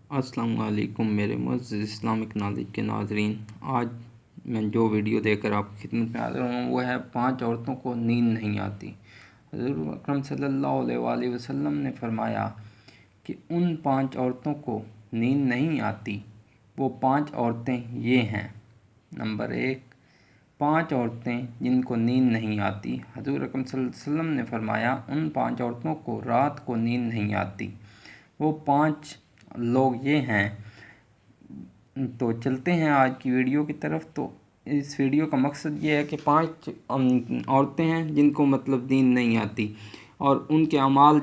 السلام علیکم میرے معزز اسلامک نالج کے ناظرین۔ آج میں جو ویڈیو دے کر آپ کی خدمت میں حاضر ہوں وہ ہے 5 عورتوں کو نیند نہیں آتی۔ حضور اکرم صلی اللہ علیہ وآلہ وسلم نے فرمایا کہ ان 5 عورتوں کو نیند نہیں آتی۔ وہ 5 عورتیں یہ ہیں۔ نمبر 1، 5 عورتیں جن کو نیند نہیں آتی۔ حضور اکرم صلی اللہ علیہ وسلم نے فرمایا ان 5 عورتوں کو رات کو نیند نہیں آتی۔ وہ 5 لوگ یہ ہیں۔ تو چلتے ہیں آج کی ویڈیو کی طرف۔ تو اس ویڈیو کا مقصد یہ ہے کہ 5 عورتیں ہیں جن کو نیند نہیں آتی، اور ان کے اعمال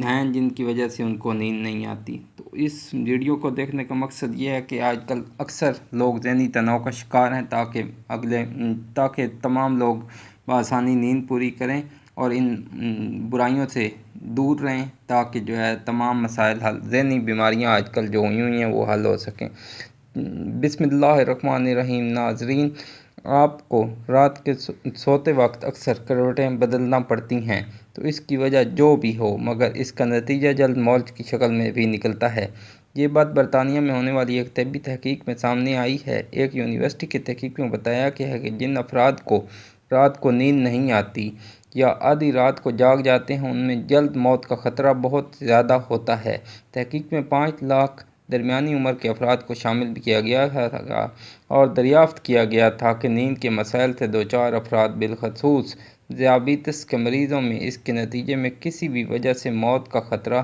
ہیں جن کی وجہ سے ان کو نیند نہیں آتی۔ تو اس ویڈیو کو دیکھنے کا مقصد یہ ہے کہ آج کل اکثر لوگ ذہنی تناؤ کا شکار ہیں، تاکہ تمام لوگ بآسانی نیند پوری کریں اور ان برائیوں سے دور رہیں، تاکہ تمام مسائل ذہنی بیماریاں آج کل جو ہوئی ہیں وہ حل ہو سکیں۔ بسم اللہ الرحمن الرحیم۔ ناظرین، آپ کو رات کے سوتے وقت اکثر کروٹیں بدلنا پڑتی ہیں، تو اس کی وجہ جو بھی ہو، مگر اس کا نتیجہ جلد موت کی شکل میں بھی نکلتا ہے۔ یہ بات برطانیہ میں ہونے والی ایک طبی تحقیق میں سامنے آئی ہے۔ ایک یونیورسٹی کی تحقیق میں بتایا گیا ہے کہ جن افراد کو رات کو نیند نہیں آتی یا آدھی رات کو جاگ جاتے ہیں، ان میں جلد موت کا خطرہ بہت زیادہ ہوتا ہے۔ تحقیق میں 5 لاکھ درمیانی عمر کے افراد کو شامل بھی کیا گیا تھا اور دریافت کیا گیا تھا کہ نیند کے مسائل سے دوچار افراد، بالخصوص ذیابیطس کے مریضوں میں، اس کے نتیجے میں کسی بھی وجہ سے موت کا خطرہ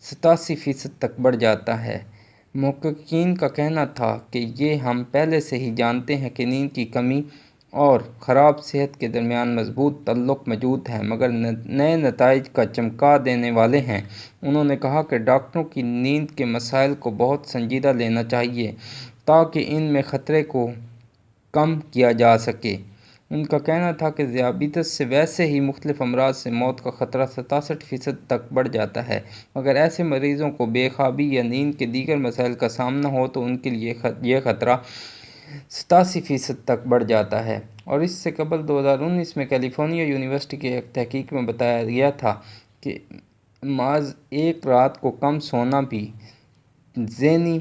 87% تک بڑھ جاتا ہے۔ محققین کا کہنا تھا کہ یہ ہم پہلے سے ہی جانتے ہیں کہ نیند کی کمی اور خراب صحت کے درمیان مضبوط تعلق موجود ہے، مگر نئے نتائج کا چمکا دینے والے ہیں۔ انہوں نے کہا کہ ڈاکٹروں کی نیند کے مسائل کو بہت سنجیدہ لینا چاہیے تاکہ ان میں خطرے کو کم کیا جا سکے۔ ان کا کہنا تھا کہ ذیابیطس سے ویسے ہی مختلف امراض سے موت کا خطرہ 67% تک بڑھ جاتا ہے، مگر ایسے مریضوں کو بے خوابی یا نیند کے دیگر مسائل کا سامنا ہو تو ان کے لیے یہ خطرہ 87% تک بڑھ جاتا ہے۔ اور اس سے قبل 2019 میں کیلیفورنیا یونیورسٹی کی ایک تحقیق میں بتایا گیا تھا کہ محض ایک رات کو کم سونا بھی ذہنی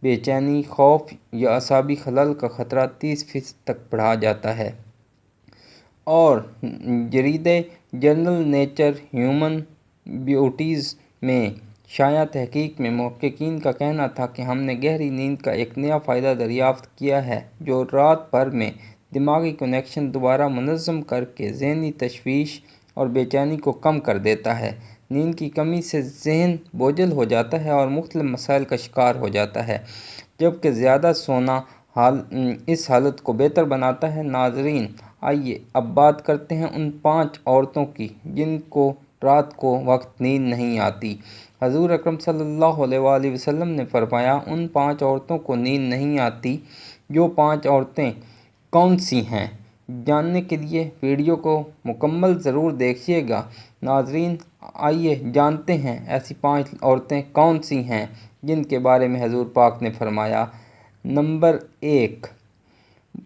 بے چینی، خوف یا اعصابی خلل کا خطرہ 30% تک بڑھا جاتا ہے۔ اور جریدے جرنل نیچر ہیومن بیوٹیز میں شائع تحقیق میں محققین کا کہنا تھا کہ ہم نے گہری نیند کا ایک نیا فائدہ دریافت کیا ہے جو رات بھر میں دماغی کنیکشن دوبارہ منظم کر کے ذہنی تشویش اور بے چینی کو کم کر دیتا ہے۔ نیند کی کمی سے ذہن بوجھل ہو جاتا ہے اور مختلف مسائل کا شکار ہو جاتا ہے، جبکہ زیادہ سونا اس حالت کو بہتر بناتا ہے۔ ناظرین، آئیے اب بات کرتے ہیں ان 5 عورتوں کی جن کو رات کو وقت نیند نہیں آتی۔ حضور اکرم صلی اللہ علیہ وآلہ وسلم نے فرمایا ان 5 عورتوں کو نیند نہیں آتی۔ جو 5 عورتیں کون سی ہیں، جاننے کے لیے ویڈیو کو مکمل ضرور دیکھیے گا۔ ناظرین، آئیے جانتے ہیں ایسی 5 عورتیں کون سی ہیں جن کے بارے میں حضور پاک نے فرمایا۔ نمبر 1،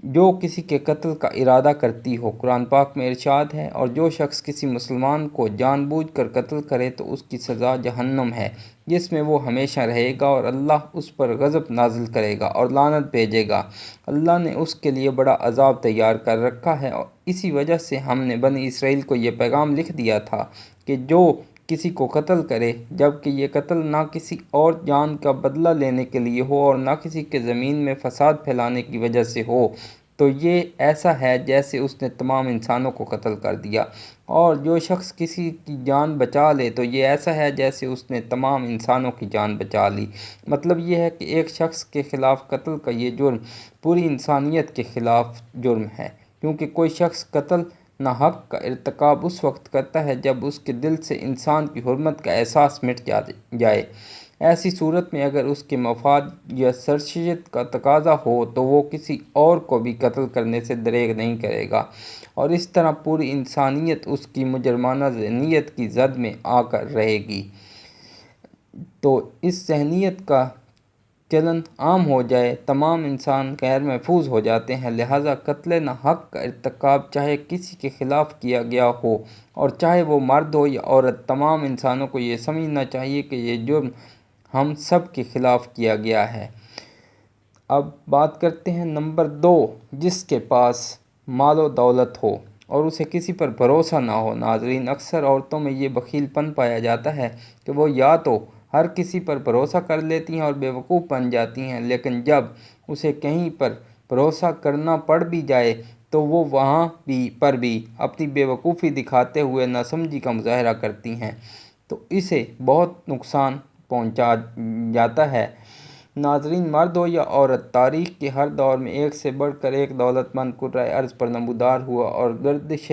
جو کسی کے قتل کا ارادہ کرتی ہو۔ قرآن پاک میں ارشاد ہے، اور جو شخص کسی مسلمان کو جان بوجھ کر قتل کرے تو اس کی سزا جہنم ہے، جس میں وہ ہمیشہ رہے گا، اور اللہ اس پر غضب نازل کرے گا اور لعنت بھیجے گا۔ اللہ نے اس کے لیے بڑا عذاب تیار کر رکھا ہے، اور اسی وجہ سے ہم نے بنی اسرائیل کو یہ پیغام لکھ دیا تھا کہ جو کسی کو قتل کرے، جبکہ یہ قتل نہ کسی اور جان کا بدلہ لینے کے لیے ہو اور نہ کسی کے زمین میں فساد پھیلانے کی وجہ سے ہو، تو یہ ایسا ہے جیسے اس نے تمام انسانوں کو قتل کر دیا، اور جو شخص کسی کی جان بچا لے تو یہ ایسا ہے جیسے اس نے تمام انسانوں کی جان بچا لی۔ مطلب یہ ہے کہ ایک شخص کے خلاف قتل کا یہ جرم پوری انسانیت کے خلاف جرم ہے، کیونکہ کوئی شخص قتل ناحق کا ارتکاب اس وقت کرتا ہے جب اس کے دل سے انسان کی حرمت کا احساس مٹ جائے۔ ایسی صورت میں اگر اس کے مفاد یا سرشت کا تقاضا ہو تو وہ کسی اور کو بھی قتل کرنے سے دریغ نہیں کرے گا، اور اس طرح پوری انسانیت اس کی مجرمانہ ذہنیت کی زد میں آ کر رہے گی۔ تو اس ذہنیت کا چلن عام ہو جائے، تمام انسان غیر محفوظ ہو جاتے ہیں۔ لہٰذا قتل ناحق کا ارتکاب چاہے کسی کے خلاف کیا گیا ہو اور چاہے وہ مرد ہو یا عورت، تمام انسانوں کو یہ سمجھنا چاہیے کہ یہ جرم ہم سب کے خلاف کیا گیا ہے۔ اب بات کرتے ہیں نمبر 2، جس کے پاس مال و دولت ہو اور اسے کسی پر بھروسہ نہ ہو۔ ناظرین، اکثر عورتوں میں یہ بخیل پن پایا جاتا ہے کہ وہ یا تو ہر کسی پر بھروسہ کر لیتی ہیں اور بیوقوف بن جاتی ہیں، لیکن جب اسے کہیں پر بھروسہ کرنا پڑ بھی جائے تو وہ وہاں پر بھی اپنی بیوقوفی دکھاتے ہوئے ناسمجھی کا مظاہرہ کرتی ہیں، تو اسے بہت نقصان پہنچا جاتا ہے۔ ناظرین، مرد ہو یا عورت، تاریخ کے ہر دور میں ایک سے بڑھ کر ایک دولت مند کرۂ ارض پر نمودار ہوا اور گردش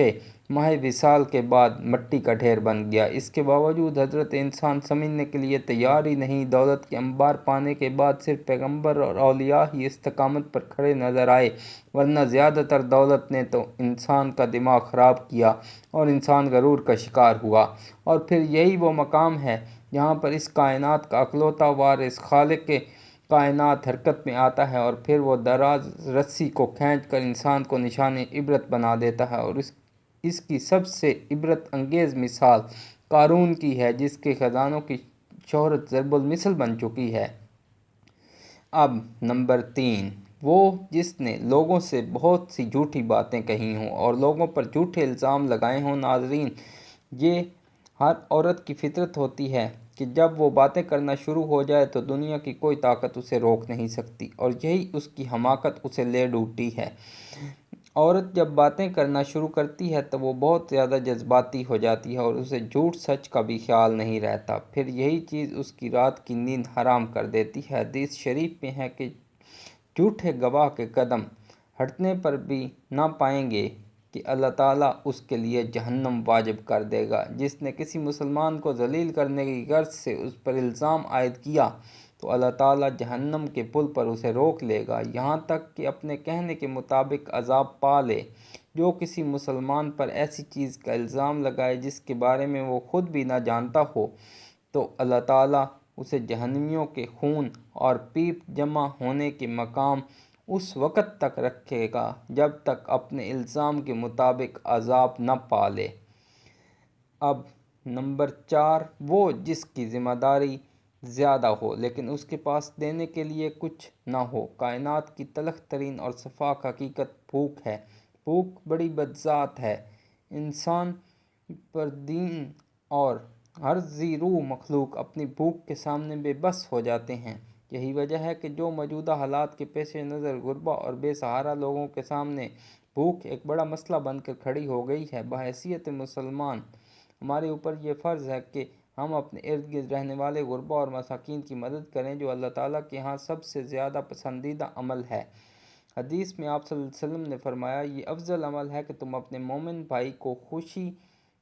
ماہ وصال کے بعد مٹی کا ڈھیر بن گیا۔ اس کے باوجود حضرت انسان سمجھنے کے لیے تیار ہی نہیں۔ دولت کے انبار پانے کے بعد صرف پیغمبر اور اولیاء ہی استقامت پر کھڑے نظر آئے، ورنہ زیادہ تر دولت نے تو انسان کا دماغ خراب کیا اور انسان غرور کا شکار ہوا۔ اور پھر یہی وہ مقام ہے جہاں پر اس کائنات کا اکلوتا وارث خالق کائنات حرکت میں آتا ہے اور پھر وہ دراز رسی کو کھینچ کر انسان کو نشان عبرت بنا دیتا ہے۔ اور اس کی سب سے عبرت انگیز مثال قارون کی ہے، جس کے خزانوں کی شہرت ضرب المثل بن چکی ہے۔ اب نمبر 3، وہ جس نے لوگوں سے بہت سی جھوٹی باتیں کہی ہوں اور لوگوں پر جھوٹے الزام لگائے ہوں۔ ناظرین، یہ ہر عورت کی فطرت ہوتی ہے کہ جب وہ باتیں کرنا شروع ہو جائے تو دنیا کی کوئی طاقت اسے روک نہیں سکتی، اور یہی اس کی حماقت اسے لے ڈوبتی ہے۔ عورت جب باتیں کرنا شروع کرتی ہے تو وہ بہت زیادہ جذباتی ہو جاتی ہے اور اسے جھوٹ سچ کا بھی خیال نہیں رہتا، پھر یہی چیز اس کی رات کی نیند حرام کر دیتی ہے۔ حدیث شریف میں ہے کہ جھوٹے گواہ کے قدم ہٹنے پر بھی نہ پائیں گے کہ اللہ تعالیٰ اس کے لیے جہنم واجب کر دے گا۔ جس نے کسی مسلمان کو ذلیل کرنے کی غرض سے اس پر الزام عائد کیا تو اللہ تعالیٰ جہنم کے پل پر اسے روک لے گا، یہاں تک کہ اپنے کہنے کے مطابق عذاب پا لے۔ جو کسی مسلمان پر ایسی چیز کا الزام لگائے جس کے بارے میں وہ خود بھی نہ جانتا ہو، تو اللہ تعالیٰ اسے جہنمیوں کے خون اور پیپ جمع ہونے کے مقام اس وقت تک رکھے گا جب تک اپنے الزام کے مطابق عذاب نہ پا لے۔ اب نمبر 4، وہ جس کی ذمہ داری زیادہ ہو لیکن اس کے پاس دینے کے لیے کچھ نہ ہو۔ کائنات کی تلخ ترین اور سفاک حقیقت بھوک ہے۔ بھوک بڑی بدذات ہے۔ انسان پر دین اور ہر ذی روح مخلوق اپنی بھوک کے سامنے بے بس ہو جاتے ہیں۔ یہی وجہ ہے کہ جو موجودہ حالات کے پیش نظر غربا اور بے سہارا لوگوں کے سامنے بھوک ایک بڑا مسئلہ بن کر کھڑی ہو گئی ہے۔ بحیثیت مسلمان ہمارے اوپر یہ فرض ہے کہ ہم اپنے ارد گرد رہنے والے غربا اور مساکین کی مدد کریں، جو اللہ تعالیٰ کے ہاں سب سے زیادہ پسندیدہ عمل ہے۔ حدیث میں آپ صلی اللہ علیہ وسلم نے فرمایا، یہ افضل عمل ہے کہ تم اپنے مومن بھائی کو خوشی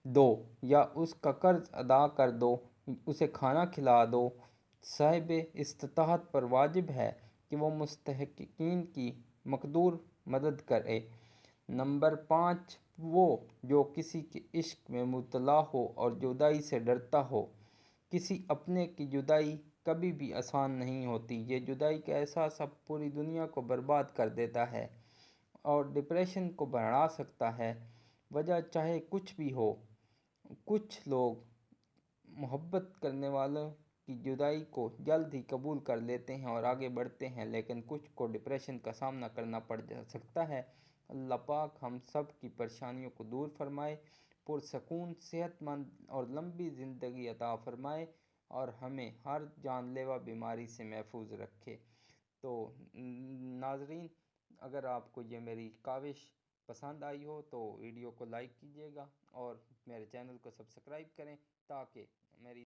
دو یا اس کا قرض ادا کر دو، اسے کھانا کھلا دو۔ صاحب استطاعت پر واجب ہے کہ وہ مستحقین کی مقدور مدد کرے۔ نمبر 5، وہ جو کسی کے عشق میں مبتلا ہو اور جدائی سے ڈرتا ہو۔ کسی اپنے کی جدائی کبھی بھی آسان نہیں ہوتی۔ یہ جدائی کا احساس اب پوری دنیا کو برباد کر دیتا ہے اور ڈپریشن کو بڑھا سکتا ہے۔ وجہ چاہے کچھ بھی ہو، کچھ لوگ محبت کرنے والوں کی جدائی کو جلد ہی قبول کر لیتے ہیں اور آگے بڑھتے ہیں، لیکن کچھ کو ڈپریشن کا سامنا کرنا پڑ سکتا ہے۔ اللہ پاک ہم سب کی پریشانیوں کو دور فرمائے، پرسکون، صحت مند اور لمبی زندگی عطا فرمائے اور ہمیں ہر جان لیوا بیماری سے محفوظ رکھے۔ تو ناظرین، اگر آپ کو یہ میری کاوش پسند آئی ہو تو ویڈیو کو لائک کیجیے گا اور میرے چینل کو سبسکرائب کریں تاکہ میری